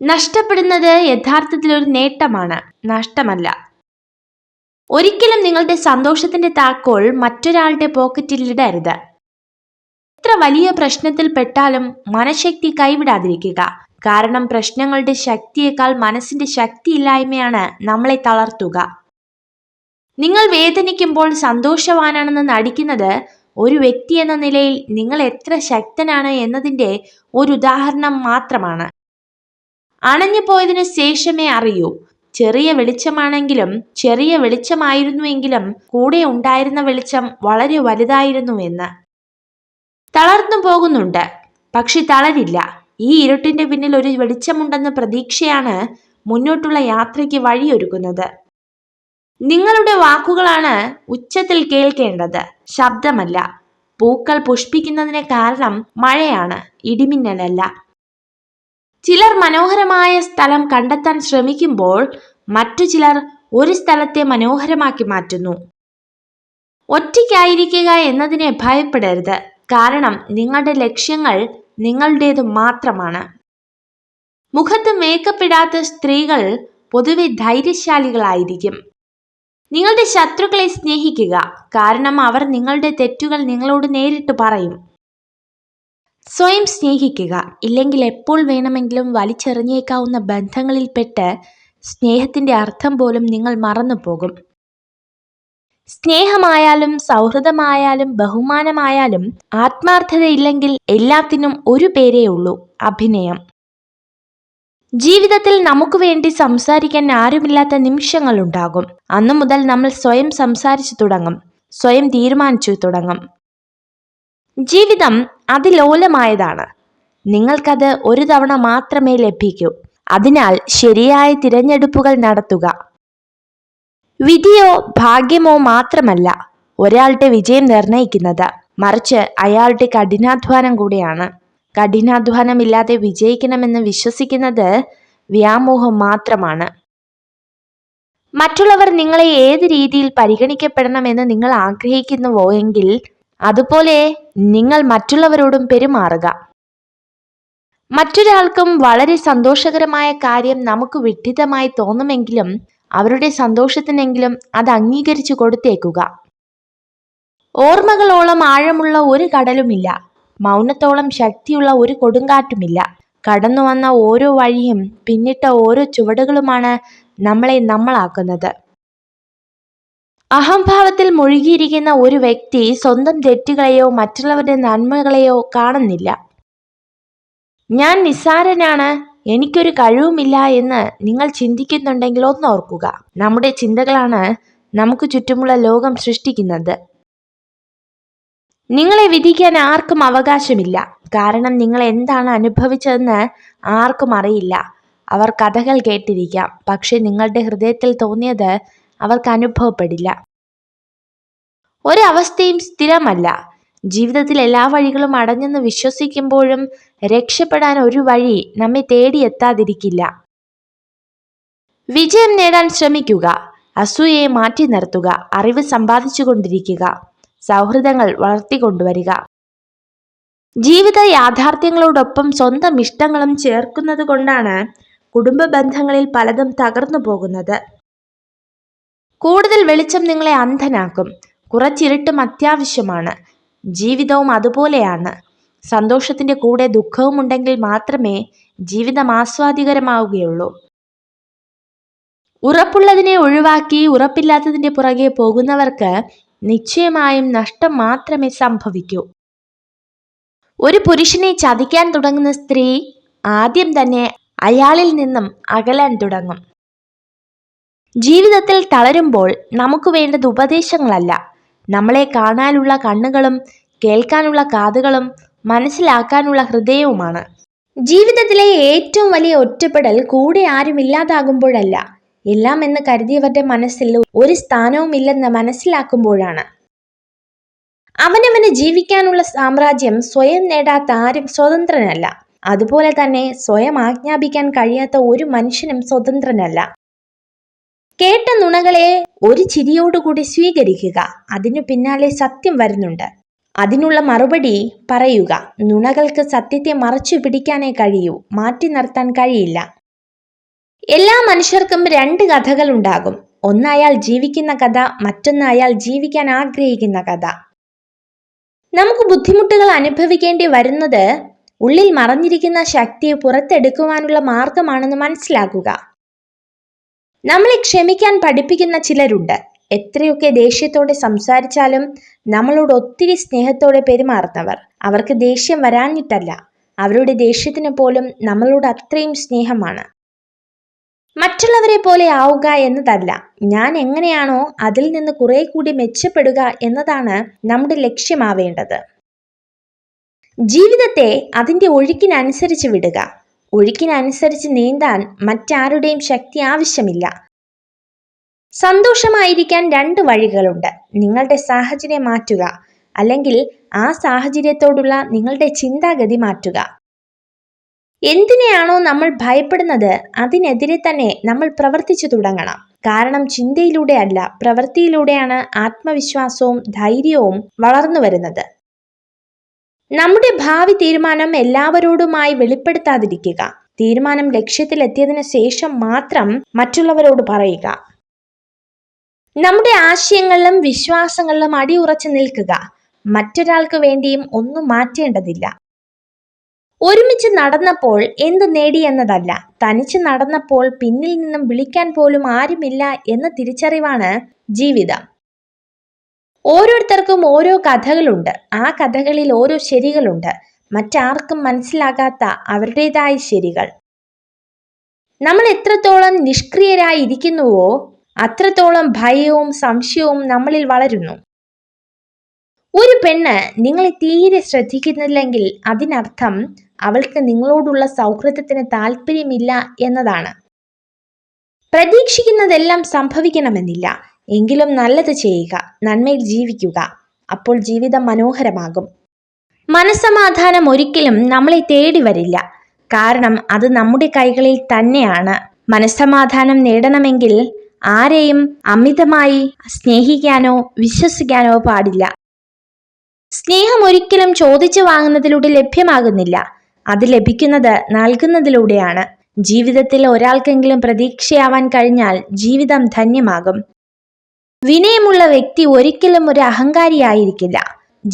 നഷ്ടപ്പെടുന്നത് യഥാർത്ഥത്തിൽ ഒരു നേട്ടമാണ്, നഷ്ടമല്ല. ഒരിക്കലും നിങ്ങളുടെ സന്തോഷത്തിന്റെ താക്കോൽ മറ്റൊരാളുടെ പോക്കറ്റിൽ ഇടരുത്. എത്ര വലിയ പ്രശ്നത്തിൽ പെട്ടാലും മനഃശക്തി കൈവിടാതിരിക്കുക. കാരണം പ്രശ്നങ്ങളുടെ ശക്തിയേക്കാൾ മനസ്സിന്റെ ശക്തിയില്ലായ്മയാണ് നമ്മളെ തളർത്തുക. നിങ്ങൾ വേദനിക്കുമ്പോൾ സന്തോഷവാനാണെന്ന് നടിക്കുന്നത് ഒരു വ്യക്തി എന്ന നിലയിൽ നിങ്ങൾ എത്ര ശക്തനാണ് എന്നതിന്റെ ഒരു ഉദാഹരണം മാത്രമാണ്. അണഞ്ഞു പോയതിനു ശേഷമേ അറിയൂ, ചെറിയ വെളിച്ചമായിരുന്നുവെങ്കിലും കൂടെ ഉണ്ടായിരുന്ന വെളിച്ചം വളരെ വലുതായിരുന്നുവെന്ന്. തളർന്നു പോകുന്നുണ്ട്, പക്ഷെ തളരില്ല. ഈ ഇരുട്ടിന്റെ പിന്നിൽ ഒരു വെളിച്ചമുണ്ടെന്ന പ്രതീക്ഷയാണ് മുന്നോട്ടുള്ള യാത്രയ്ക്ക് വഴിയൊരുക്കുന്നത്. നിങ്ങളുടെ വാക്കുകളാണ് ഉച്ചത്തിൽ കേൾക്കേണ്ടത്, ശബ്ദമല്ല. പൂക്കൾ പുഷ്പിക്കുന്നതിന് കാരണം മഴയാണ്, ഇടിമിന്നലല്ല. ചിലർ മനോഹരമായ സ്ഥലം കണ്ടെത്താൻ ശ്രമിക്കുമ്പോൾ മറ്റു ചിലർ ഒരു സ്ഥലത്തെ മനോഹരമാക്കി മാറ്റുന്നു. ഒറ്റയ്ക്കായിരിക്കുക എന്നതിനെ ഭയപ്പെടരുത്. കാരണം നിങ്ങളുടെ ലക്ഷ്യങ്ങൾ നിങ്ങളുടേത് മാത്രമാണ്. മുഖത്ത് മേക്കപ്പ് ഇടാത്ത സ്ത്രീകൾ പൊതുവെ ധൈര്യശാലികളായിരിക്കും. നിങ്ങളുടെ ശത്രുക്കളെ സ്നേഹിക്കുക, കാരണം അവർ നിങ്ങളുടെ തെറ്റുകൾ നിങ്ങളോട് നേരിട്ട് പറയും. സ്വയം സ്നേഹിക്കുക, ഇല്ലെങ്കിൽ എപ്പോൾ വേണമെങ്കിലും വലിച്ചെറിഞ്ഞേക്കാവുന്ന ബന്ധങ്ങളിൽപ്പെട്ട് സ്നേഹത്തിന്റെ അർത്ഥം പോലും നിങ്ങൾ മറന്നുപോകും. സ്നേഹമായാലും സൗഹൃദമായാലും ബഹുമാനമായാലും ആത്മാർത്ഥതയില്ലെങ്കിൽ എല്ലാത്തിനും ഒരു പേരേ ഉള്ളൂ, അഭിനയം. ജീവിതത്തിൽ നമുക്ക് വേണ്ടി സംസാരിക്കാൻ ആരുമില്ലാത്ത നിമിഷങ്ങളുണ്ടാകും. അന്നു മുതൽ നമ്മൾ സ്വയം സംസാരിച്ചു തുടങ്ങും, സ്വയം തീരുമാനിച്ചു തുടങ്ങും. ജീവിതം അതിലോലമായതാണ്. നിങ്ങൾക്കത് ഒരു തവണ മാത്രമേ ലഭിക്കൂ. അതിനാൽ ശരിയായ തിരഞ്ഞെടുപ്പുകൾ നടത്തുക. വിധിയോ ഭാഗ്യമോ മാത്രമല്ല ഒരാളുടെ വിജയം നിർണയിക്കുന്നത്, മറിച്ച് അയാളുടെ കഠിനാധ്വാനം കൂടെയാണ്. കഠിനാധ്വാനമില്ലാതെ വിജയിക്കണമെന്ന് വിശ്വസിക്കുന്നത് വ്യാമോഹം മാത്രമാണ്. മറ്റുള്ളവർ നിങ്ങളെ ഏത് രീതിയിൽ പരിഗണിക്കപ്പെടണമെന്ന് നിങ്ങൾ ആഗ്രഹിക്കുന്നുവോ എങ്കിൽ അതുപോലെ നിങ്ങൾ മറ്റുള്ളവരോടും പെരുമാറുക. മറ്റൊരാൾക്കും വളരെ സന്തോഷകരമായ കാര്യം നമുക്ക് വിഡ്ഢിതമായി തോന്നുമെങ്കിലും അവരുടെ സന്തോഷത്തിനെങ്കിലും അത് അംഗീകരിച്ചു കൊടുത്തേക്കുക. ഓർമ്മകളോളം ആഴമുള്ള ഒരു കടലുമില്ല, മൗനത്തോളം ശക്തിയുള്ള ഒരു കൊടുങ്കാറ്റുമില്ല. കടന്നു വന്ന ഓരോ വഴിയും പിന്നിട്ട ഓരോ ചുവടുകളുമാണ് നമ്മളെ നമ്മളാക്കുന്നത്. അഹംഭാവത്തിൽ മുഴുകിയിരിക്കുന്ന ഒരു വ്യക്തി സ്വന്തം തെറ്റുകളെയോ മറ്റുള്ളവരുടെ നന്മകളെയോ കാണുന്നില്ല. ഞാൻ നിസ്സാരനാണ്, എനിക്കൊരു കഴിവുമില്ല എന്ന് നിങ്ങൾ ചിന്തിക്കുന്നുണ്ടെങ്കിൽ ഒന്നോർക്കുക, നമ്മുടെ ചിന്തകളാണ് നമുക്ക് ചുറ്റുമുള്ള ലോകം സൃഷ്ടിക്കുന്നത്. നിങ്ങളെ വിധിക്കാൻ ആർക്കും അവകാശമില്ല. കാരണം നിങ്ങൾ എന്താണ് അനുഭവിച്ചതെന്ന് ആർക്കും അറിയില്ല. അവർ കഥകൾ കേട്ടിരിക്കാം, പക്ഷെ നിങ്ങളുടെ ഹൃദയത്തിൽ തോന്നിയത് അവർക്ക് അനുഭവപ്പെടില്ല. ഒരവസ്ഥയും സ്ഥിരമല്ല. ജീവിതത്തിൽ എല്ലാ വഴികളും അടഞ്ഞെന്ന് വിശ്വസിക്കുമ്പോഴും രക്ഷപ്പെടാൻ ഒരു വഴി നമ്മെ തേടിയെത്താതിരിക്കില്ല. വിജയം നേടാൻ ശ്രമിക്കുക, അസൂയയെ മാറ്റി നിർത്തുക, അറിവ് സമ്പാദിച്ചു കൊണ്ടിരിക്കുക, സൗഹൃദങ്ങൾ വളർത്തിക്കൊണ്ടുവരിക. ജീവിത യാഥാർത്ഥ്യങ്ങളോടൊപ്പം സ്വന്തം ഇഷ്ടങ്ങളും ചേർക്കുന്നത് കൊണ്ടാണ് കുടുംബ ബന്ധങ്ങളിൽ പലതും തകർന്നു പോകുന്നത്. കൂടുതൽ വെളിച്ചം നിങ്ങളെ അന്ധനാക്കും, കുറച്ചിരുട്ടും അത്യാവശ്യമാണ്. ജീവിതവും അതുപോലെയാണ്. സന്തോഷത്തിന്റെ കൂടെ ദുഃഖവും ഉണ്ടെങ്കിൽ മാത്രമേ ജീവിതം ആസ്വാദികരമാവുകയുള്ളൂ. ഉറപ്പുള്ളതിനെ ഒഴിവാക്കി ഉറപ്പില്ലാത്തതിന്റെ പുറകെ പോകുന്നവർക്ക് നിശ്ചയമായും നഷ്ടം മാത്രമേ സംഭവിക്കൂ. ഒരു പുരുഷനെ ചതിക്കാൻ തുടങ്ങുന്ന സ്ത്രീ ആദ്യം തന്നെ അയാളിൽ നിന്നും അകലാൻ തുടങ്ങും. ജീവിതത്തിൽ തളരുമ്പോൾ നമുക്ക് വേണ്ടത് ഉപദേശങ്ങളല്ല, നമ്മളെ കാണാനുള്ള കണ്ണുകളും കേൾക്കാനുള്ള കാതുകളും മനസ്സിലാക്കാനുള്ള ഹൃദയവുമാണ്. ജീവിതത്തിലെ ഏറ്റവും വലിയ ഒറ്റപ്പെടൽ കൂടെ ആരും ഇല്ലാതാകുമ്പോഴല്ല, എല്ലാം എന്ന് കരുതിയവരുടെ മനസ്സിൽ ഒരു സ്ഥാനവും ഇല്ലെന്ന് മനസ്സിലാക്കുമ്പോഴാണ്. അവനവന് ജീവിക്കാനുള്ള സാമ്രാജ്യം സ്വയം നേടാത്ത ആരും സ്വതന്ത്രനല്ല. അതുപോലെ തന്നെ സ്വയം ആജ്ഞാപിക്കാൻ കഴിയാത്ത ഒരു മനുഷ്യനും സ്വതന്ത്രനല്ല. കേട്ട നുണകളെ ഒരു ചിരിയോടുകൂടി സ്വീകരിക്കുക. അതിനു പിന്നാലെ സത്യം വരുന്നുണ്ട്, അതിനുള്ള മറുപടി പറയുക. നുണകൾക്ക് സത്യത്തെ മറച്ചു പിടിക്കാനേ കഴിയൂ, മാറ്റി നിർത്താൻ കഴിയില്ല. എല്ലാ മനുഷ്യർക്കും രണ്ട് കഥകൾ ഉണ്ടാകും. ഒന്ന് അയാൾ ജീവിക്കുന്ന കഥ, മറ്റൊന്ന് അയാൾ ജീവിക്കാൻ ആഗ്രഹിക്കുന്ന കഥ. നമുക്ക് ബുദ്ധിമുട്ടുകൾ അനുഭവിക്കേണ്ടി വരുന്നത് ഉള്ളിൽ മറഞ്ഞിരിക്കുന്ന ശക്തിയെ പുറത്തെടുക്കുവാനുള്ള മാർഗമാണെന്ന് മനസ്സിലാക്കുക. നമ്മളെ ക്ഷമിക്കാൻ പഠിപ്പിക്കുന്ന ചിലരുണ്ട്. എത്രയൊക്കെ ദേഷ്യത്തോടെ സംസാരിച്ചാലും നമ്മളോട് ഒത്തിരി സ്നേഹത്തോടെ പെരുമാറുന്നവർ. അവർക്ക് ദേഷ്യം വരാഞ്ഞിട്ടല്ല, അവരുടെ ദേഷ്യത്തിന് പോലും നമ്മളോട് അത്രയും സ്നേഹമാണ്. മറ്റുള്ളവരെ പോലെ ആവുക എന്നതല്ല, ഞാൻ എങ്ങനെയാണോ അതിൽ നിന്ന് കുറെ കൂടി മെച്ചപ്പെടുക എന്നതാണ് നമ്മുടെ ലക്ഷ്യമാവേണ്ടത്. ജീവിതത്തെ അതിൻ്റെ ഒഴുക്കിനനുസരിച്ച് വിടുക. ഒഴുക്കിനനുസരിച്ച് നീന്താൻ മറ്റാരുടെയും ശക്തി ആവശ്യമില്ല. സന്തോഷമായിരിക്കാൻ രണ്ട് വഴികളുണ്ട്. നിങ്ങളുടെ സാഹചര്യം മാറ്റുക, അല്ലെങ്കിൽ ആ സാഹചര്യത്തോടുള്ള നിങ്ങളുടെ ചിന്താഗതി മാറ്റുക. എന്തിനെയാണോ നമ്മൾ ഭയപ്പെടുന്നത് അതിനെതിരെ തന്നെ നമ്മൾ പ്രവർത്തിച്ചു തുടങ്ങണം. കാരണം ചിന്തയിലൂടെ അല്ല, പ്രവൃത്തിയിലൂടെയാണ് ആത്മവിശ്വാസവും ധൈര്യവും വളർന്നു വരുന്നത്. നമ്മുടെ ഭാവി തീരുമാനം എല്ലാവരോടുമായി വെളിപ്പെടുത്താതിരിക്കുക. തീരുമാനം ലക്ഷ്യത്തിലെത്തിയതിനു ശേഷം മാത്രം മറ്റുള്ളവരോട് പറയുക. നമ്മുടെ ആശയങ്ങളിലും വിശ്വാസങ്ങളിലും അടിയുറച്ചു നിൽക്കുക. മറ്റൊരാൾക്ക് വേണ്ടിയും ഒന്നും മാറ്റേണ്ടതില്ല. ഒരുമിച്ച് നടന്നപ്പോൾ എന്ത് നേടി എന്നതല്ല, തനിച്ച് നടന്നപ്പോൾ പിന്നിൽ നിന്നും വിളിക്കാൻ പോലും ആരുമില്ല എന്ന തിരിച്ചറിവാണ് ജീവിതം. ഓരോരുത്തർക്കും ഓരോ കഥകളുണ്ട്. ആ കഥകളിൽ ഓരോ ശരികളുണ്ട്, മറ്റാർക്കും മനസ്സിലാകാത്ത അവരുടേതായ ശരികൾ. നമ്മൾ എത്രത്തോളം നിഷ്ക്രിയരായി ഇരിക്കുന്നുവോ അത്രത്തോളം ഭയവും സംശയവും നമ്മളിൽ വളരുന്നു. ഒരു പെണ്ണ് നിങ്ങളെ തീരെ ശ്രദ്ധിക്കുന്നില്ലെങ്കിൽ അതിനർത്ഥം അവൾക്ക് നിങ്ങളോടുള്ള സൗഹൃദത്തിന് താല്പര്യമില്ല എന്നതാണ്. പ്രതീക്ഷിക്കുന്നതെല്ലാം സംഭവിക്കണമെന്നില്ല, എങ്കിലും നല്ലത് ചെയ്യുക, നന്മയിൽ ജീവിക്കുക. അപ്പോൾ ജീവിതം മനോഹരമാകും. മനസ്സമാധാനം ഒരിക്കലും നമ്മളെ തേടി വരില്ല, കാരണം അത് നമ്മുടെ കൈകളിൽ തന്നെയാണ്. മനസ്സമാധാനം നേടണമെങ്കിൽ ആരെയും അമിതമായി സ്നേഹിക്കാനോ വിശ്വസിക്കാനോ പാടില്ല. സ്നേഹം ഒരിക്കലും ചോദിച്ചു വാങ്ങുന്നതിലൂടെ ലഭ്യമാകുന്നില്ല, അത് ലഭിക്കുന്നത് നൽകുന്നതിലൂടെയാണ്. ജീവിതത്തിൽ ഒരാൾക്കെങ്കിലും പ്രതീക്ഷയാവാൻ കഴിഞ്ഞാൽ ജീവിതം ധന്യമാകും. വിനയമുള്ള വ്യക്തി ഒരിക്കലും ഒരു അഹങ്കാരിയായിരിക്കില്ല.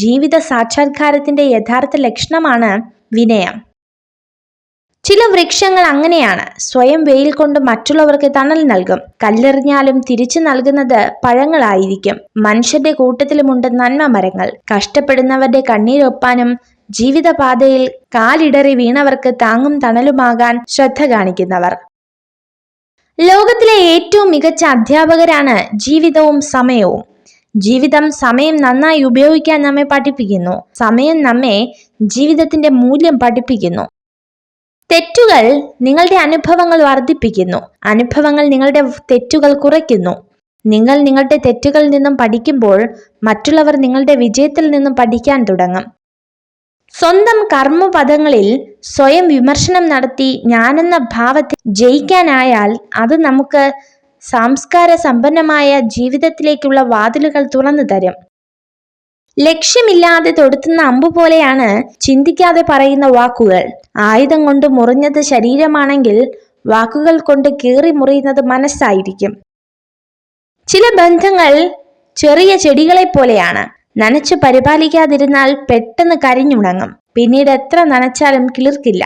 ജീവിത സാക്ഷാത്കാരത്തിന്റെ യഥാർത്ഥ ലക്ഷണമാണ് വിനയം. ചില വൃക്ഷങ്ങൾ അങ്ങനെയാണ്, സ്വയം വെയിൽ കൊണ്ട് മറ്റുള്ളവർക്ക് തണൽ നൽകും. കല്ലെറിഞ്ഞാലും തിരിച്ചു നൽകുന്നത് പഴങ്ങളായിരിക്കും. മനുഷ്യന്റെ കൂട്ടത്തിലുമുണ്ട് നന്മ മരങ്ങൾ. കഷ്ടപ്പെടുന്നവരുടെ കണ്ണീരൊപ്പാനും ജീവിതപാതയിൽ കാലിടറി വീണവർക്ക് താങ്ങും തണലുമാകാൻ ശ്രദ്ധ കാണിക്കുന്നവർ. ലോകത്തിലെ ഏറ്റവും മികച്ച അധ്യാപകരാണ് ജീവിതവും സമയവും. ജീവിതം സമയം നന്നായി ഉപയോഗിക്കാൻ നമ്മെ പഠിപ്പിക്കുന്നു. സമയം നമ്മെ ജീവിതത്തിന്റെ മൂല്യം പഠിപ്പിക്കുന്നു. തെറ്റുകൾ നിങ്ങളുടെ അനുഭവങ്ങൾ വർദ്ധിപ്പിക്കുന്നു. അനുഭവങ്ങൾ നിങ്ങളുടെ തെറ്റുകൾ കുറയ്ക്കുന്നു. നിങ്ങൾ നിങ്ങളുടെ തെറ്റുകളിൽ നിന്നും പഠിക്കുമ്പോൾ മറ്റുള്ളവർ നിങ്ങളുടെ വിജയത്തിൽ നിന്നും പഠിക്കാൻ തുടങ്ങും. സ്വന്തം കർമ്മപദങ്ങളിൽ സ്വയം വിമർശനം നടത്തി ഞാനെന്ന ഭാവത്തെ ജയിക്കാനായാൽ അത് നമുക്ക് സംസ്കാര സമ്പന്നമായ ജീവിതത്തിലേക്കുള്ള വാതിലുകൾ തുറന്നു തരും. ലക്ഷ്യമില്ലാതെ തൊടുത്തുന്ന അമ്പു പോലെയാണ് ചിന്തിക്കാതെ പറയുന്ന വാക്കുകൾ. ആയുധം കൊണ്ട് മുറിഞ്ഞത് ശരീരമാണെങ്കിൽ വാക്കുകൾ കൊണ്ട് കീറി മുറിയുന്നത് മനസ്സായിരിക്കും. ചില ബന്ധങ്ങൾ ചെറിയ ചെടികളെ പോലെയാണ്. നനച്ചു പരിപാലിക്കാതിരുന്നാൽ പെട്ടെന്ന് കരിഞ്ഞുണങ്ങും. പിന്നീട് എത്ര നനച്ചാലും കിളിർക്കില്ല.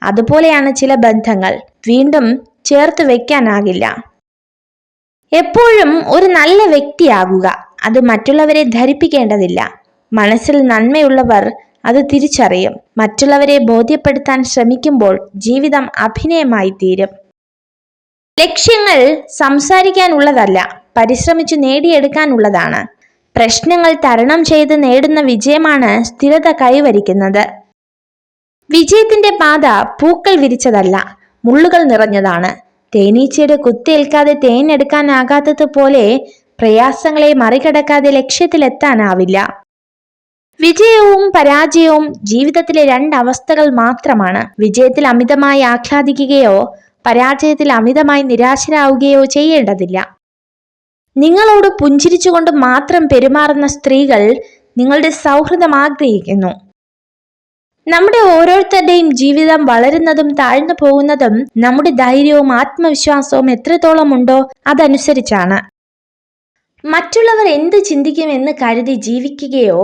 അതുപോലെയാണ് ചില ബന്ധങ്ങൾ, വീണ്ടും ചേർത്ത് വെക്കാനാകില്ല. എപ്പോഴും ഒരു നല്ല വ്യക്തിയാകുക. അത് മറ്റുള്ളവരെ ധരിപ്പിക്കേണ്ടതില്ല. മനസ്സിൽ നന്മയുള്ളവർ അത് തിരിച്ചറിയും. മറ്റുള്ളവരെ ബോധ്യപ്പെടുത്താൻ ശ്രമിക്കുമ്പോൾ ജീവിതം അഭിനയമായി തീരും. ലക്ഷ്യങ്ങൾ സംസാരിക്കാനുള്ളതല്ല, പരിശ്രമിച്ചു നേടിയെടുക്കാനുള്ളതാണ്. പ്രശ്നങ്ങൾ തരണം ചെയ്ത് നേടുന്ന വിജയമാണ് സ്ഥിരത കൈവരിക്കുന്നത്. വിജയത്തിന്റെ പാത പൂക്കൾ വിരിച്ചതല്ല, മുള്ളുകൾ നിറഞ്ഞതാണ്. തേനീച്ചയുടെ കുത്തേൽക്കാതെ തേനെടുക്കാനാകാത്തതുപോലെ പ്രയാസങ്ങളെ മറികടക്കാതെ ലക്ഷ്യത്തിലെത്താനാവില്ല. വിജയവും പരാജയവും ജീവിതത്തിലെ രണ്ടവസ്ഥകൾ മാത്രമാണ്. വിജയത്തിൽ അമിതമായി ആഹ്ലാദിക്കുകയോ പരാജയത്തിൽ അമിതമായി നിരാശരാവുകയോ ചെയ്യേണ്ടതില്ല. നിങ്ങളോട് പുഞ്ചിരിച്ചുകൊണ്ട് മാത്രം പെരുമാറുന്ന സ്ത്രീകൾ നിങ്ങളുടെ സൗഹൃദം ആഗ്രഹിക്കുന്നു. നമ്മുടെ ഓരോരുത്തരുടെയും ജീവിതം വളരുന്നതും താഴ്ന്നു പോകുന്നതും നമ്മുടെ ധൈര്യവും ആത്മവിശ്വാസവും എത്രത്തോളം ഉണ്ടോ അതനുസരിച്ചാണ്. മറ്റുള്ളവർ എന്ത് ചിന്തിക്കുമെന്ന് കരുതി ജീവിക്കുകയോ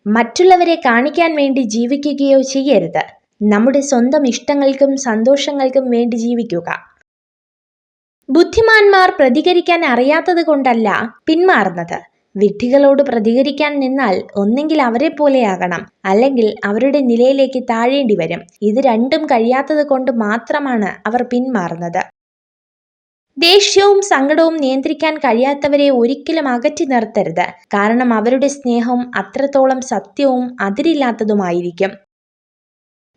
മറ്റുള്ളവരെ കാണിക്കാൻ വേണ്ടി ജീവിക്കുകയോ ചെയ്യരുത്. നമ്മുടെ സ്വന്തം ഇഷ്ടങ്ങൾക്കും സന്തോഷങ്ങൾക്കും വേണ്ടി ജീവിക്കുക. ബുദ്ധിമാന്മാർ പ്രതികരിക്കാൻ അറിയാത്തത് കൊണ്ടല്ല പിന്മാറുന്നത്. വിഡ്ഢികളോട് പ്രതികരിക്കാൻ നിന്നാൽ ഒന്നെങ്കിൽ അവരെ പോലെയാകണം, അല്ലെങ്കിൽ അവരുടെ നിലയിലേക്ക് താഴേണ്ടി വരും. ഇത് രണ്ടും കഴിയാത്തത് കൊണ്ട് മാത്രമാണ് അവർ പിന്മാറുന്നത്. ദേഷ്യവും സങ്കടവും നിയന്ത്രിക്കാൻ കഴിയാത്തവരെ ഒരിക്കലും അകറ്റി നിർത്തരുത്. കാരണം അവരുടെ സ്നേഹം അത്രത്തോളം സത്യവും അതിരില്ലാത്തതുമായിരിക്കും.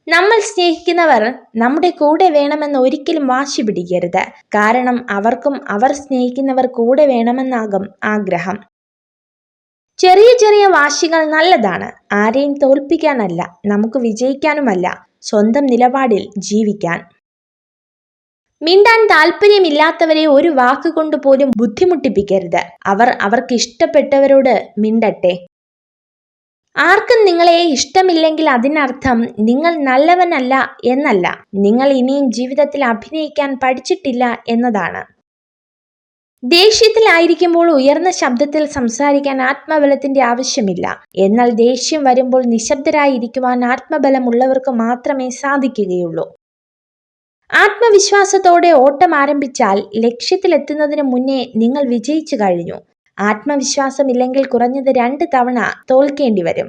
നമ്മൾ സ്നേഹിക്കുന്നവർ നമ്മുടെ കൂടെ വേണമെന്ന് ഒരിക്കലും വാശി പിടിക്കരുത്. കാരണം അവർക്കും അവർ സ്നേഹിക്കുന്നവർ കൂടെ വേണമെന്നാകും ആഗ്രഹം. ചെറിയ ചെറിയ വാശികൾ നല്ലതാണ്. ആരെയും തോൽപ്പിക്കാനല്ല, നമുക്ക് വിജയിക്കാനുമല്ല, സ്വന്തം നിലപാടിൽ ജീവിക്കാൻ. മിണ്ടാൻ താല്പര്യമില്ലാത്തവരെ ഒരു വാക്കുകൊണ്ട് പോലും ബുദ്ധിമുട്ടിപ്പിക്കരുത്. അവർക്ക് ഇഷ്ടപ്പെട്ടവരോട് മിണ്ടട്ടെ. ആർക്കും നിങ്ങളെ ഇഷ്ടമില്ലെങ്കിൽ അതിനർത്ഥം നിങ്ങൾ നല്ലവനല്ല എന്നല്ല, നിങ്ങൾ ഇനിയും ജീവിതത്തിൽ അഭിനയിക്കാൻ പഠിച്ചിട്ടില്ല എന്നതാണ്. ദേഷ്യത്തിലായിരിക്കുമ്പോൾ ഉയർന്ന ശബ്ദത്തിൽ സംസാരിക്കാൻ ആത്മബലത്തിന്റെ ആവശ്യമില്ല. എന്നാൽ ദേഷ്യം വരുമ്പോൾ നിശബ്ദരായിരിക്കുവാൻ ആത്മബലമുള്ളവർക്ക് മാത്രമേ സാധിക്കുകയുള്ളൂ. ആത്മവിശ്വാസത്തോടെ ഓട്ടം ആരംഭിച്ചാൽ ലക്ഷ്യത്തിലെത്തുന്നതിന് മുന്നേ നിങ്ങൾ വിജയിച്ചു കഴിഞ്ഞു. ആത്മവിശ്വാസമില്ലെങ്കിൽ കുറഞ്ഞത് 2 തവണ തോൽക്കേണ്ടി വരും.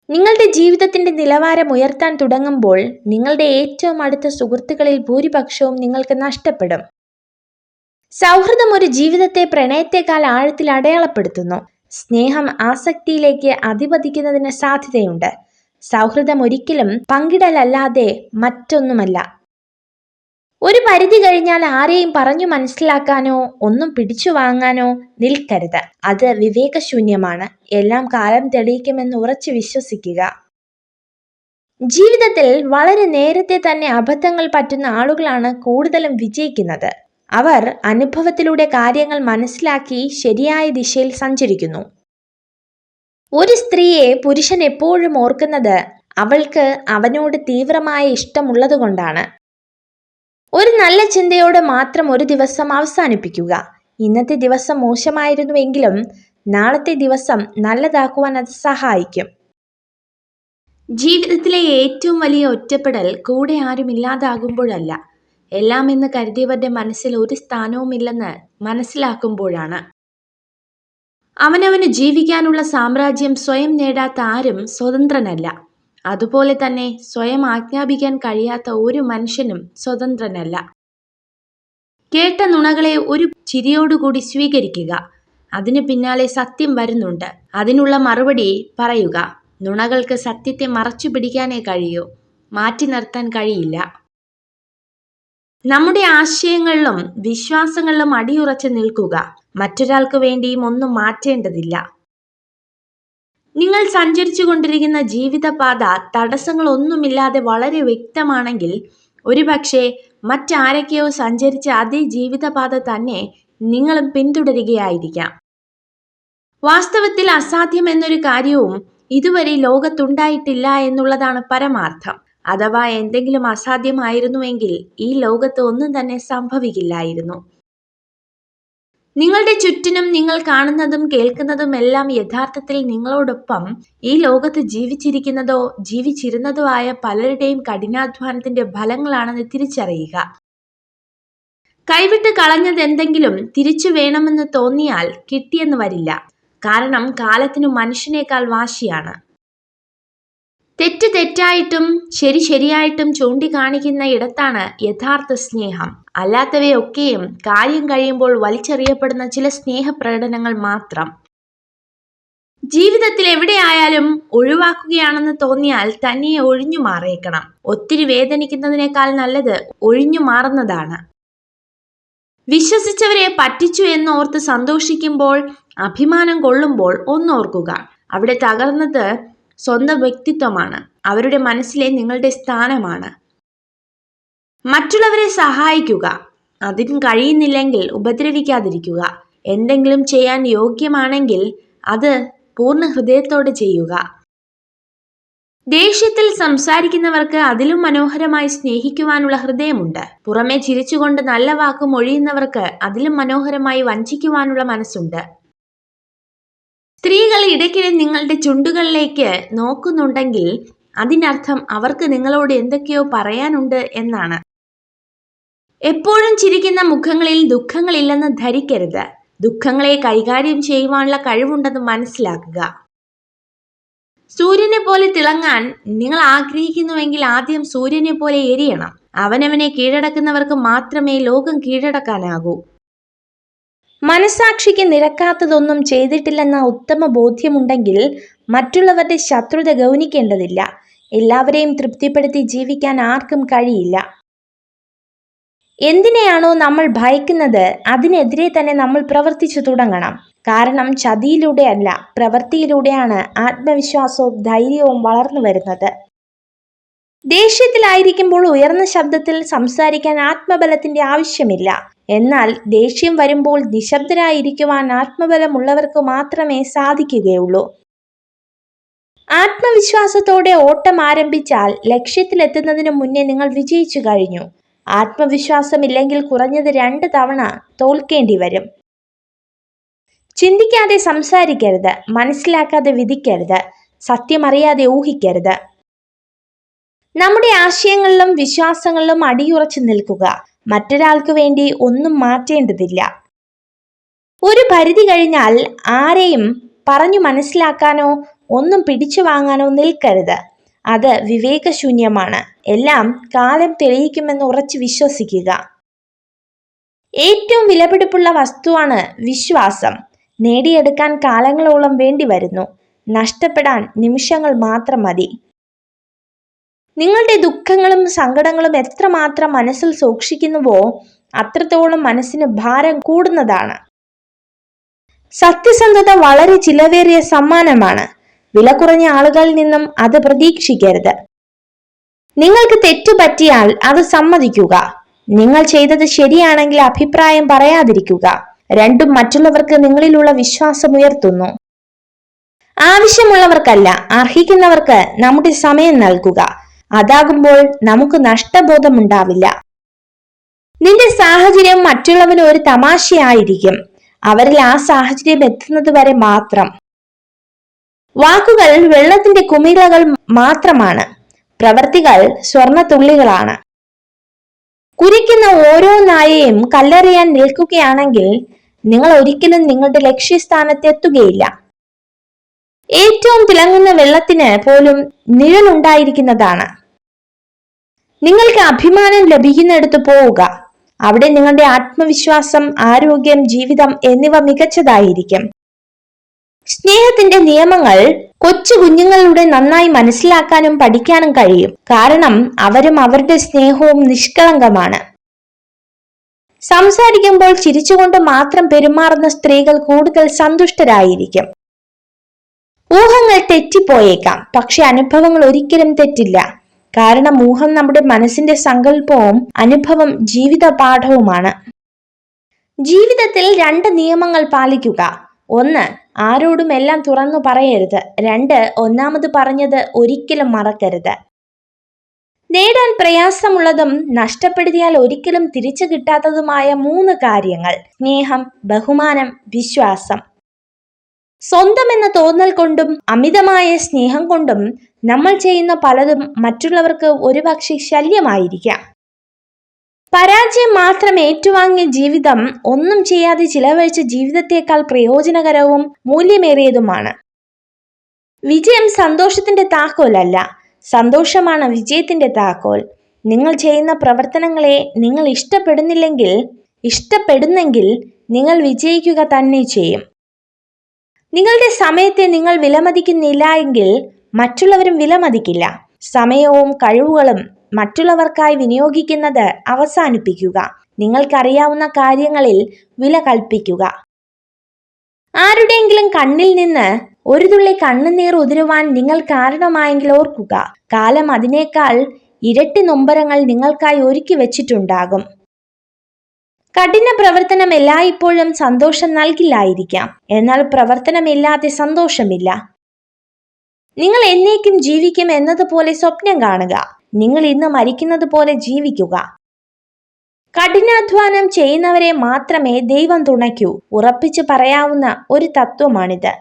നിങ്ങളുടെ ജീവിതത്തിന്റെ നിലവാരം ഉയർത്താൻ തുടങ്ങുമ്പോൾ നിങ്ങളുടെ ഏറ്റവും അടുത്ത സുഹൃത്തുക്കളിൽ ഭൂരിപക്ഷവും നിങ്ങൾക്ക് നഷ്ടപ്പെടും. സൗഹൃദം ഒരു ജീവിതത്തെ പ്രണയത്തെക്കാൾ ആഴത്തിൽ അടയാളപ്പെടുത്തുന്നു. സ്നേഹം ആസക്തിയിലേക്ക് അധിപതിക്കുന്നതിന് സാധ്യതയുണ്ട്. സൗഹൃദം ഒരിക്കലും പങ്കിടലല്ലാതെ മറ്റൊന്നുമല്ല. ഒരു പരിധി കഴിഞ്ഞാൽ ആരെയും പറഞ്ഞു മനസ്സിലാക്കാനോ ഒന്നും പിടിച്ചു വാങ്ങാനോ നിൽക്കരുത്. അത് വിവേകശൂന്യമാണ്. എല്ലാം കാലം തെളിയിക്കുമെന്ന് ഉറച്ചു വിശ്വസിക്കുക. ജീവിതത്തിൽ വളരെ നേരത്തെ തന്നെ അബദ്ധങ്ങൾ പറ്റുന്ന ആളുകളാണ് കൂടുതലും വിജയിക്കുന്നത്. അവർ അനുഭവത്തിലൂടെ കാര്യങ്ങൾ മനസ്സിലാക്കി ശരിയായ ദിശയിൽ സഞ്ചരിക്കുന്നു. ഒരു സ്ത്രീയെ പുരുഷൻ എപ്പോഴും ഓർക്കുന്നത് അവൾക്ക് അവനോട് തീവ്രമായ ഇഷ്ടമുള്ളതുകൊണ്ടാണ്. ഒരു നല്ല ചിന്തയോടെ മാത്രം ഒരു ദിവസം അവസാനിപ്പിക്കുക. ഇന്നത്തെ ദിവസം മോശമായിരുന്നുവെങ്കിലും നാളത്തെ ദിവസം നല്ലതാക്കുവാൻ അത് സഹായിക്കും. ജീവിതത്തിലെ ഏറ്റവും വലിയ ഒറ്റപ്പെടൽ കൂടെ ആരും ഇല്ലാതാകുമ്പോഴല്ല, എല്ലാം എന്ന് കരുതിയവരുടെ മനസ്സിൽ ഒരു സ്ഥാനവുമില്ലെന്ന് മനസ്സിലാക്കുമ്പോഴാണ്. അവനവന് ജീവിക്കാനുള്ള സാമ്രാജ്യം സ്വയം നേടാത്ത ആരും സ്വതന്ത്രനല്ല. അതുപോലെ തന്നെ സ്വയം ആജ്ഞാപിക്കാൻ കഴിയാത്ത ഒരു മനുഷ്യനും സ്വതന്ത്രനല്ല. കേട്ട നുണകളെ ഒരു ചിരിയോടുകൂടി സ്വീകരിക്കുക. അതിന് പിന്നാലെ സത്യം വരുന്നുണ്ട്, അതിനുള്ള മറുപടി പറയുക. നുണകൾക്ക് സത്യത്തെ മറച്ചു പിടിക്കാനേ കഴിയൂ, മാറ്റി നിർത്താൻ കഴിയില്ല. നമ്മുടെ ആശയങ്ങളിലും വിശ്വാസങ്ങളിലും അടിയുറച്ചു നിൽക്കുക. മറ്റൊരാൾക്ക് വേണ്ടിയും ഒന്നും മാറ്റേണ്ടതില്ല. നിങ്ങൾ സഞ്ചരിച്ചു കൊണ്ടിരിക്കുന്ന ജീവിതപാത തടസ്സങ്ങളൊന്നുമില്ലാതെ വളരെ വ്യക്തമാണെങ്കിൽ ഒരുപക്ഷെ മറ്റാരൊക്കെയോ സഞ്ചരിച്ച അതേ ജീവിതപാത തന്നെ നിങ്ങളും പിന്തുടരുകയായിരിക്കാം. വാസ്തവത്തിൽ അസാധ്യം എന്നൊരു കാര്യവും ഇതുവരെ ലോകത്തുണ്ടായിട്ടില്ല എന്നുള്ളതാണ് പരമാർത്ഥം. അഥവാ എന്തെങ്കിലും അസാധ്യമായിരുന്നുവെങ്കിൽ ഈ ലോകത്ത് ഒന്നും തന്നെ സംഭവിക്കില്ലായിരുന്നു. നിങ്ങളുടെ ചുറ്റിനും നിങ്ങൾ കാണുന്നതും കേൾക്കുന്നതും എല്ലാം യഥാർത്ഥത്തിൽ നിങ്ങളോടൊപ്പം ഈ ലോകത്ത് ജീവിച്ചിരിക്കുന്നതോ ജീവിച്ചിരുന്നതോ ആയ പലരുടെയും കഠിനാധ്വാനത്തിന്റെ ഫലങ്ങളാണെന്ന് തിരിച്ചറിയുക. കൈവിട്ട് കളഞ്ഞത് എന്തെങ്കിലും തിരിച്ചു വേണമെന്ന് തോന്നിയാൽ കിട്ടിയെന്ന് വരില്ല. കാരണം കാലത്തിനു മനുഷ്യനേക്കാൾ വാശിയാണ്. തെറ്റ് തെറ്റായിട്ടും ശരി ശരിയായിട്ടും ചൂണ്ടിക്കാണിക്കുന്ന ഇടത്താണ് യഥാർത്ഥ സ്നേഹം. അല്ലാത്തവയൊക്കെയും കാര്യം കഴിയുമ്പോൾ വലിച്ചെറിയപ്പെടുന്ന ചില സ്നേഹപ്രകടനങ്ങൾ മാത്രം. ജീവിതത്തിൽ എവിടെയായാലും ഒഴിവാക്കുകയാണെന്ന് തോന്നിയാൽ തനിയെ ഒഴിഞ്ഞു മാറിയേക്കണം. ഒത്തിരി വേദനിക്കുന്നതിനേക്കാൾ നല്ലത് ഒഴിഞ്ഞു മാറുന്നതാണ്. വിശ്വസിച്ചവരെ പറ്റിച്ചു എന്നോർത്ത് സന്തോഷിക്കുമ്പോൾ, അഭിമാനം കൊള്ളുമ്പോൾ ഒന്നോർക്കുക, അവിടെ തകർന്നത് സ്വന്തം വ്യക്തിത്വമാണ്. അവരുടെ മനസ്സിലെ നിങ്ങളുടെ സ്ഥാനമാണ്. മറ്റുള്ളവരെ സഹായിക്കുക. അതിന് കഴിയുന്നില്ലെങ്കിൽ ഉപദ്രവിക്കാതിരിക്കുക. എന്തെങ്കിലും ചെയ്യാൻ യോഗ്യമാണെങ്കിൽ അത് പൂർണ്ണ ഹൃദയത്തോടെ ചെയ്യുക. ദേഷ്യത്തിൽ സംസാരിക്കുന്നവർക്ക് അതിലും മനോഹരമായി സ്നേഹിക്കുവാനുള്ള ഹൃദയമുണ്ട്. പുറമെ ചിരിച്ചുകൊണ്ട് നല്ല വാക്ക് മൊഴിയുന്നവർക്ക് അതിലും മനോഹരമായി വഞ്ചിക്കുവാനുള്ള മനസ്സുണ്ട്. സ്ത്രീകൾ ഇടയ്ക്കിടെ നിങ്ങളുടെ ചുണ്ടുകളിലേക്ക് നോക്കുന്നുണ്ടെങ്കിൽ അതിനർത്ഥം അവർക്ക് നിങ്ങളോട് എന്തൊക്കെയോ പറയാനുണ്ട് എന്നാണ്. എപ്പോഴും ചിരിക്കുന്ന മുഖങ്ങളിൽ ദുഃഖങ്ങളില്ലെന്ന് ധരിക്കരുത്. ദുഃഖങ്ങളെ കൈകാര്യം ചെയ്യുവാനുള്ള കഴിവുണ്ടെന്ന് മനസ്സിലാക്കുക. സൂര്യനെ പോലെ തിളങ്ങാൻ നിങ്ങൾ ആഗ്രഹിക്കുന്നുവെങ്കിൽ ആദ്യം സൂര്യനെ പോലെ എരിയണം. അവനവനെ കീഴടക്കുന്നവർക്ക് മാത്രമേ ലോകം കീഴടക്കാനാകൂ. മനസാക്ഷിക്ക് നിരക്കാത്തതൊന്നും ചെയ്തിട്ടില്ലെന്ന ഉത്തമ ബോധ്യമുണ്ടെങ്കിൽ മറ്റുള്ളവരുടെ ശത്രുത ഗൗനിക്കേണ്ടതില്ല. എല്ലാവരെയും തൃപ്തിപ്പെടുത്തി ജീവിക്കാൻ ആർക്കും കഴിയില്ല. എന്തിനെയാണോ നമ്മൾ ഭയക്കുന്നത് അതിനെതിരെ തന്നെ നമ്മൾ പ്രവർത്തിച്ചു തുടങ്ങണം. കാരണം ചതിയിലൂടെയല്ല, പ്രവൃത്തിയിലൂടെയാണ് ആത്മവിശ്വാസവും ധൈര്യവും വളർന്നു വരുന്നത്. ദേഷ്യത്തിലായിരിക്കുമ്പോൾ ഉയർന്ന ശബ്ദത്തിൽ സംസാരിക്കാൻ ആത്മബലത്തിന്റെ ആവശ്യമില്ല. എന്നാൽ ദേഷ്യം വരുമ്പോൾ നിശബ്ദരായിരിക്കുവാൻ ആത്മബലമുള്ളവർക്ക് മാത്രമേ സാധിക്കുകയുള്ളൂ. ആത്മവിശ്വാസത്തോടെ ഓട്ടം ആരംഭിച്ചാൽ ലക്ഷ്യത്തിലെത്തുന്നതിന് മുന്നേ നിങ്ങൾ വിജയിച്ചു കഴിഞ്ഞു. ആത്മവിശ്വാസമില്ലെങ്കിൽ കുറഞ്ഞത് 2 തവണ തോൽക്കേണ്ടി വരും. ചിന്തിക്കാതെ സംസാരിക്കരുത്, മനസ്സിലാക്കാതെ വിധിക്കരുത്, സത്യമറിയാതെ ഊഹിക്കരുത്. നമ്മുടെ ആശയങ്ങളിലും വിശ്വാസങ്ങളിലും അടിയുറച്ചു നിൽക്കുക. മറ്റൊരാൾക്ക് വേണ്ടി ഒന്നും മാറ്റേണ്ടതില്ല. ഒരു പരിധി കഴിഞ്ഞാൽ ആരെയും പറഞ്ഞു മനസ്സിലാക്കാനോ ഒന്നും പിടിച്ചു വാങ്ങാനോ നിൽക്കരുത്. അത് വിവേകശൂന്യമാണ്. എല്ലാം കാലം തെളിയിക്കുമെന്ന് ഉറച്ചു വിശ്വസിക്കുക. ഏറ്റവും വിലപിടിപ്പുള്ള വസ്തുവാണ് വിശ്വാസം. നേടിയെടുക്കാൻ കാലങ്ങളോളം വേണ്ടി വരുന്നു, നഷ്ടപ്പെടാൻ നിമിഷങ്ങൾ മാത്രം മതി. നിങ്ങളുടെ ദുഃഖങ്ങളും സങ്കടങ്ങളും എത്രമാത്രം മനസ്സിൽ സൂക്ഷിക്കുന്നുവോ അത്രത്തോളം മനസ്സിന് ഭാരം കൂടുന്നതാണ്. സത്യസന്ധത വളരെ ചിലവേറിയ സമ്മാനമാണ്. വില കുറഞ്ഞ ആളുകളിൽ നിന്നും അത് പ്രതീക്ഷിക്കരുത്. നിങ്ങൾക്ക് തെറ്റുപറ്റിയാൽ അത് സമ്മതിക്കുക. നിങ്ങൾ ചെയ്തത് ശരിയാണെങ്കിൽ അഭിപ്രായം പറയാതിരിക്കുക. രണ്ടും മറ്റുള്ളവർക്ക് നിങ്ങളിലുള്ള വിശ്വാസം ഉയർത്തുന്നു. ആവശ്യമുള്ളവർക്കല്ല, അർഹിക്കുന്നവർക്ക് നമ്മുടെ സമയം നൽകുക. അതാകുമ്പോൾ നമുക്ക് നഷ്ടബോധമുണ്ടാവില്ല. നിന്റെ സാഹചര്യം മറ്റുള്ളവന് ഒരു തമാശയായിരിക്കും. അവരിൽ ആ സാഹചര്യം എത്തുന്നത് വരെ മാത്രം. വാക്കുകൾ വെള്ളത്തിന്റെ കുമിളകൾ മാത്രമാണ്, പ്രവൃത്തികൾ സ്വർണത്തുള്ളികളാണ്. കുരിക്കുന്ന ഓരോ നായയും കല്ലെറിയാൻ നിൽക്കുകയാണെങ്കിൽ നിങ്ങൾ ഒരിക്കലും നിങ്ങളുടെ ലക്ഷ്യസ്ഥാനത്തെത്തുകയില്ല. ഏറ്റവും തിളങ്ങുന്ന വെള്ളത്തിന് പോലും നിഴലുണ്ടായിരിക്കുന്നതാണ്. നിങ്ങൾക്ക് അഭിമാനം ലഭിക്കുന്നിടത്ത് പോവുക. അവിടെ നിങ്ങളുടെ ആത്മവിശ്വാസം, ആരോഗ്യം, ജീവിതം എന്നിവ മികച്ചതായിരിക്കും. സ്നേഹത്തിന്റെ നിയമങ്ങൾ കൊച്ചു കുഞ്ഞുങ്ങളിലൂടെ നന്നായി മനസ്സിലാക്കാനും പഠിക്കാനും കഴിയും. കാരണം അവരും അവരുടെ സ്നേഹവും നിഷ്കളങ്കമാണ്. സംസാരിക്കുമ്പോൾ ചിരിച്ചുകൊണ്ട് മാത്രം പെരുമാറുന്ന സ്ത്രീകൾ കൂടുതൽ സന്തുഷ്ടരായിരിക്കും. ഊഹങ്ങൾ തെറ്റിപ്പോയേക്കാം, പക്ഷെ അനുഭവങ്ങൾ ഒരിക്കലും തെറ്റില്ല. കാരണം ഊഹം നമ്മുടെ മനസ്സിന്റെ സങ്കല്പവും അനുഭവം ജീവിത പാഠവുമാണ്. ജീവിതത്തിൽ 2 നിയമങ്ങൾ പാലിക്കുക. 1, ആരോടും എല്ലാം തുറന്നു പറയരുത്. 2, ഒന്നാമത് പറഞ്ഞത് ഒരിക്കലും മറക്കരുത്. നേടാൻ പ്രയാസമുള്ളതും നഷ്ടപ്പെടുത്തിയാൽ ഒരിക്കലും തിരിച്ചു കിട്ടാത്തതുമായ 3 കാര്യങ്ങൾ: സ്നേഹം, ബഹുമാനം, വിശ്വാസം. സ്വന്തം എന്ന തോന്നൽ കൊണ്ടും അമിതമായ സ്നേഹം കൊണ്ടും നമ്മൾ ചെയ്യുന്ന പലതും മറ്റുള്ളവർക്ക് ഒരുപക്ഷെ ശല്യമായിരിക്കാം. പരാജയം മാത്രം ഏറ്റുവാങ്ങിയ ജീവിതം ഒന്നും ചെയ്യാതെ ചിലവഴിച്ച ജീവിതത്തേക്കാൾ പ്രയോജനകരവും മൂല്യമേറിയതുമാണ്. വിജയം സന്തോഷത്തിന്റെ താക്കോലല്ല, സന്തോഷമാണ് വിജയത്തിന്റെ താക്കോൽ. നിങ്ങൾ ചെയ്യുന്ന പ്രവർത്തനങ്ങളെ നിങ്ങൾ ഇഷ്ടപ്പെടുന്നെങ്കിൽ നിങ്ങൾ വിജയിക്കുക തന്നെ ചെയ്യും. നിങ്ങളുടെ സമയത്തെ നിങ്ങൾ വിലമതിക്കുന്നില്ല എങ്കിൽ മറ്റുള്ളവരും വിലമതിക്കില്ല. സമയവും കഴിവുകളും മറ്റുള്ളവർക്കായി വിനിയോഗിക്കുന്നത് അവസാനിപ്പിക്കുക. നിങ്ങൾക്കറിയാവുന്ന കാര്യങ്ങളിൽ വില കൽപ്പിക്കുക. ആരുടെയെങ്കിലും കണ്ണിൽ നിന്ന് ഒരു തുള്ളി കണ്ണുനീർ ഉതിരുവാൻ നിങ്ങൾ കാരണമായെങ്കിൽ ഓർക്കുക, കാലം അതിനേക്കാൾ ഇരട്ടി നൊമ്പരങ്ങൾ നിങ്ങൾക്കായി ഒരുക്കി വെച്ചിട്ടുണ്ടാകും. കഠിന പ്രവർത്തനം എല്ലായ്പ്പോഴും സന്തോഷം നൽകില്ലായിരിക്കാം, എന്നാൽ പ്രവർത്തനമില്ലാതെ സന്തോഷമില്ല. നിങ്ങൾ എന്നേക്കും ജീവിക്കും എന്നതുപോലെ സ്വപ്നം കാണുക. നിങ്ങൾ ഇന്ന് മരിക്കുന്നത് പോലെ ജീവിക്കുക. കഠിനാധ്വാനം ചെയ്യുന്നവരെ മാത്രമേ ദൈവം തുണയ്ക്കൂ. ഉറപ്പിച്ചു പറയാവുന്ന ഒരു തത്വമാണിത്.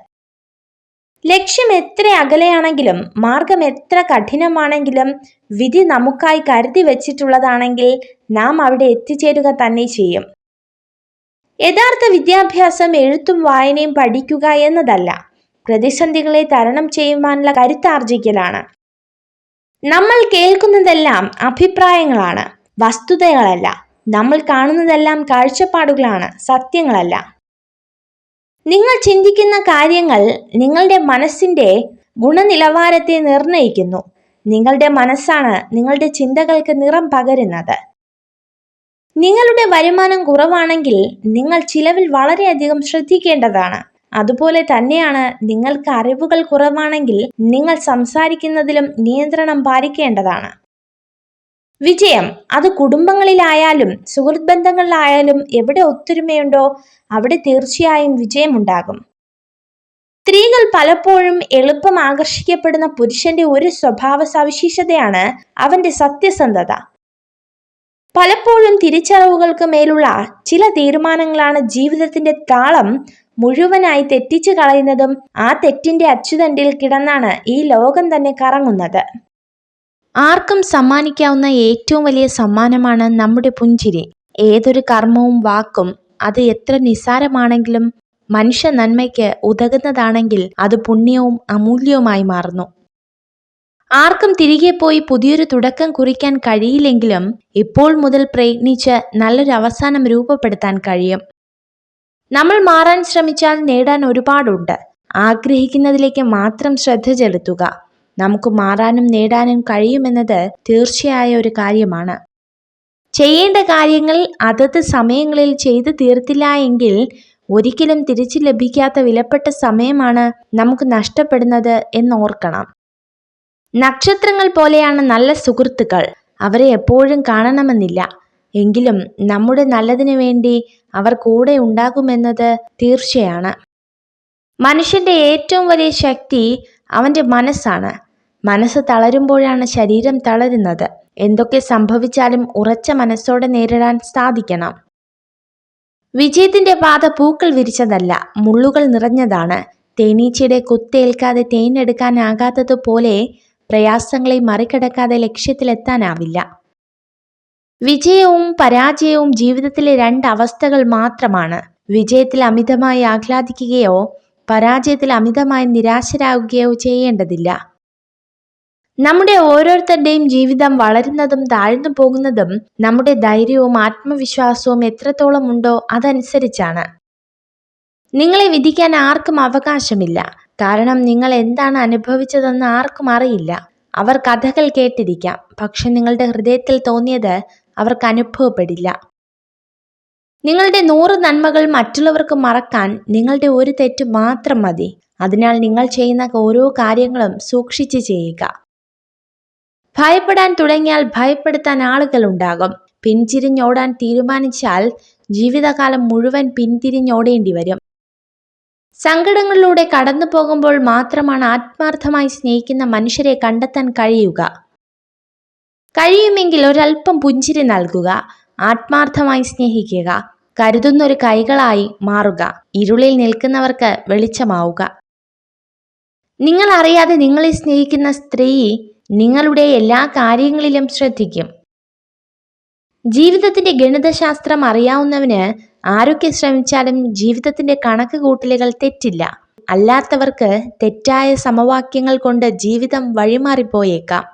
ലക്ഷ്യം എത്ര അകലെയാണെങ്കിലും മാർഗം എത്ര കഠിനമാണെങ്കിലും വിധി നമുക്കായി കരുതി വെച്ചിട്ടുള്ളതാണെങ്കിൽ നാം അവിടെ എത്തിച്ചേരുക തന്നെ ചെയ്യും. യഥാർത്ഥ വിദ്യാഭ്യാസം എഴുത്തും വായനയും പഠിക്കുക എന്നതല്ല, പ്രതിസന്ധികളെ തരണം ചെയ്യുവാനുള്ള കരുത്താർജിക്കലാണ്. നമ്മൾ കേൾക്കുന്നതെല്ലാം അഭിപ്രായങ്ങളാണ്, വസ്തുതകളല്ല. നമ്മൾ കാണുന്നതെല്ലാം കാഴ്ചപ്പാടുകളാണ്, സത്യങ്ങളല്ല. നിങ്ങൾ ചിന്തിക്കുന്ന കാര്യങ്ങൾ നിങ്ങളുടെ മനസ്സിന്റെ ഗുണനിലവാരത്തെ നിർണയിക്കുന്നു. നിങ്ങളുടെ മനസ്സാണ് നിങ്ങളുടെ ചിന്തകൾക്ക് നിറം പകരുന്നത്. നിങ്ങളുടെ വരുമാനം കുറവാണെങ്കിൽ നിങ്ങൾ ചിലവിൽ വളരെയധികം ശ്രദ്ധിക്കേണ്ടതാണ്. അതുപോലെ തന്നെയാണ് നിങ്ങൾക്ക് അറിവുകൾ കുറവാണെങ്കിൽ നിങ്ങൾ സംസാരിക്കുന്നതിലും നിയന്ത്രണം പാലിക്കേണ്ടതാണ്. വിജയം അത് കുടുംബങ്ങളിലായാലും സുഹൃത്ത് ബന്ധങ്ങളിലായാലും എവിടെ ഒത്തൊരുമയുണ്ടോ അവിടെ തീർച്ചയായും വിജയമുണ്ടാകും. സ്ത്രീകൾ പലപ്പോഴും എളുപ്പം ആകർഷിക്കപ്പെടുന്ന പുരുഷന്റെ ഒരു സ്വഭാവ സവിശേഷതയാണ് അവന്റെ സത്യസന്ധത. പലപ്പോഴും തിരിച്ചറിവുകൾക്ക് മേലുള്ള ചില തീരുമാനങ്ങളാണ് ജീവിതത്തിന്റെ താളം മുഴുവനായി തെറ്റിച്ചു കളയുന്നതും ആ തെറ്റിന്റെ അച്ചുതണ്ടിൽ കിടന്നാണ് ഈ ലോകം തന്നെ കറങ്ങുന്നത്. ആർക്കും സമ്മാനിക്കാവുന്ന ഏറ്റവും വലിയ സമ്മാനമാണ് നമ്മുടെ പുഞ്ചിരി. ഏതൊരു കർമ്മവും വാക്കും അത് എത്ര നിസ്സാരമാണെങ്കിലും മനുഷ്യ നന്മയ്ക്ക് ഉതകുന്നതാണെങ്കിൽ അത് പുണ്യവും അമൂല്യവുമായി മാറുന്നു. ആർക്കും തിരികെ പോയി പുതിയൊരു തുടക്കം കുറിക്കാൻ കഴിയില്ലെങ്കിലും ഇപ്പോൾ മുതൽ പ്രയത്നിച്ച് നല്ലൊരു അവസാനം രൂപപ്പെടുത്താൻ കഴിയും. നമ്മൾ മാറാൻ ശ്രമിച്ചാൽ നേടാൻ ഒരുപാടുണ്ട്. ആഗ്രഹിക്കുന്നതിലേക്ക് മാത്രം ശ്രദ്ധ ചെലുത്തുക. നമുക്ക് മാറാനും നേടാനും കഴിയുമെന്നത് തീർച്ചയായ ഒരു കാര്യമാണ്. ചെയ്യേണ്ട കാര്യങ്ങൾ അതത് സമയങ്ങളിൽ ചെയ്തു തീർത്തില്ല എങ്കിൽ ഒരിക്കലും തിരിച്ചു ലഭിക്കാത്ത വിലപ്പെട്ട സമയമാണ് നമുക്ക് നഷ്ടപ്പെടുന്നത് എന്നോർക്കണം. നക്ഷത്രങ്ങൾ പോലെയാണ് നല്ല സുഹൃത്തുക്കൾ. അവരെ എപ്പോഴും കാണണമെന്നില്ല, എങ്കിലും നമ്മുടെ നല്ലതിനു വേണ്ടി അവർ കൂടെ ഉണ്ടാകുമെന്നത് തീർച്ചയാണ്. മനുഷ്യന്റെ ഏറ്റവും വലിയ ശക്തി അവന്റെ മനസ്സാണ്. മനസ്സ് തളരുമ്പോഴാണ് ശരീരം തളരുന്നത്. എന്തൊക്കെ സംഭവിച്ചാലും ഉറച്ച മനസ്സോടെ നേരിടാൻ സാധിക്കണം. വിജയത്തിന്റെ പാത പൂക്കൾ വിരിച്ചതല്ല, മുള്ളുകൾ നിറഞ്ഞതാണ്. തേനീച്ചയുടെ കുത്തേൽക്കാതെ തേനെടുക്കാനാകാത്തതുപോലെ പ്രയാസങ്ങളെ മറികടക്കാതെ ലക്ഷ്യത്തിലെത്താനാവില്ല. വിജയവും പരാജയവും ജീവിതത്തിലെ രണ്ട് അവസ്ഥകൾ മാത്രമാണ്. വിജയത്തിൽ അമിതമായി ആഹ്ലാദിക്കുകയോ പരാജയത്തിൽ അമിതമായി നിരാശരാകുകയോ ചെയ്യേണ്ടതില്ല. നമ്മുടെ ഓരോരുത്തരുടെയും ജീവിതം വളരുന്നതും താഴ്ന്നു പോകുന്നതും നമ്മുടെ ധൈര്യവും ആത്മവിശ്വാസവും എത്രത്തോളം ഉണ്ടോ അതനുസരിച്ചാണ്. നിങ്ങളെ വിധിക്കാൻ ആർക്കും അവകാശമില്ല. കാരണം നിങ്ങൾ എന്താണ് അനുഭവിച്ചതെന്ന് ആർക്കും അറിയില്ല. അവർ കഥകൾ കേട്ടിരിക്കാം, പക്ഷെ നിങ്ങളുടെ ഹൃദയത്തിൽ തോന്നിയത് അവർക്ക് അനുഭവപ്പെടില്ല. നിങ്ങളുടെ 100 നന്മകൾ മറ്റുള്ളവർക്ക് മറക്കാൻ നിങ്ങളുടെ ഒരു തെറ്റ് മാത്രം മതി. അതിനാൽ നിങ്ങൾ ചെയ്യുന്ന ഓരോ കാര്യങ്ങളും സൂക്ഷിച്ച് ചെയ്യുക. ഭയപ്പെടാൻ തുടങ്ങിയാൽ ഭയപ്പെടുത്താൻ ആളുകളുണ്ടാകും. പിന്തിരിഞ്ഞോടാൻ തീരുമാനിച്ചാൽ ജീവിതകാലം മുഴുവൻ പിന്തിരിഞ്ഞോടേണ്ടി വരും. സങ്കടങ്ങളിലൂടെ കടന്നു പോകുമ്പോൾ മാത്രമാണ് ആത്മാർത്ഥമായി സ്നേഹിക്കുന്ന മനുഷ്യരെ കണ്ടെത്താൻ കഴിയുക. കഴിയുമെങ്കിൽ ഒരല്പം പുഞ്ചിരി നൽകുക. ആത്മാർത്ഥമായി സ്നേഹിക്കുക. കരുതുന്നൊരു കൈകളായി മാറുക. ഇരുളിൽ നിൽക്കുന്നവർക്ക് വെളിച്ചമാവുക. നിങ്ങൾ അറിയാതെ നിങ്ങളെ സ്നേഹിക്കുന്ന സ്ത്രീ നിങ്ങളുടെ എല്ലാ കാര്യങ്ങളിലും ശ്രദ്ധിക്കും. ജീവിതത്തിന്റെ ഗണിതശാസ്ത്രം അറിയാവുന്നവന് ആരൊക്കെ ശ്രമിച്ചാലും ജീവിതത്തിന്റെ കണക്ക് കൂട്ടലുകൾ തെറ്റില്ല. അല്ലാത്തവർക്ക് തെറ്റായ സമവാക്യങ്ങൾ കൊണ്ട് ജീവിതം വഴിമാറിപ്പോയേക്കാം.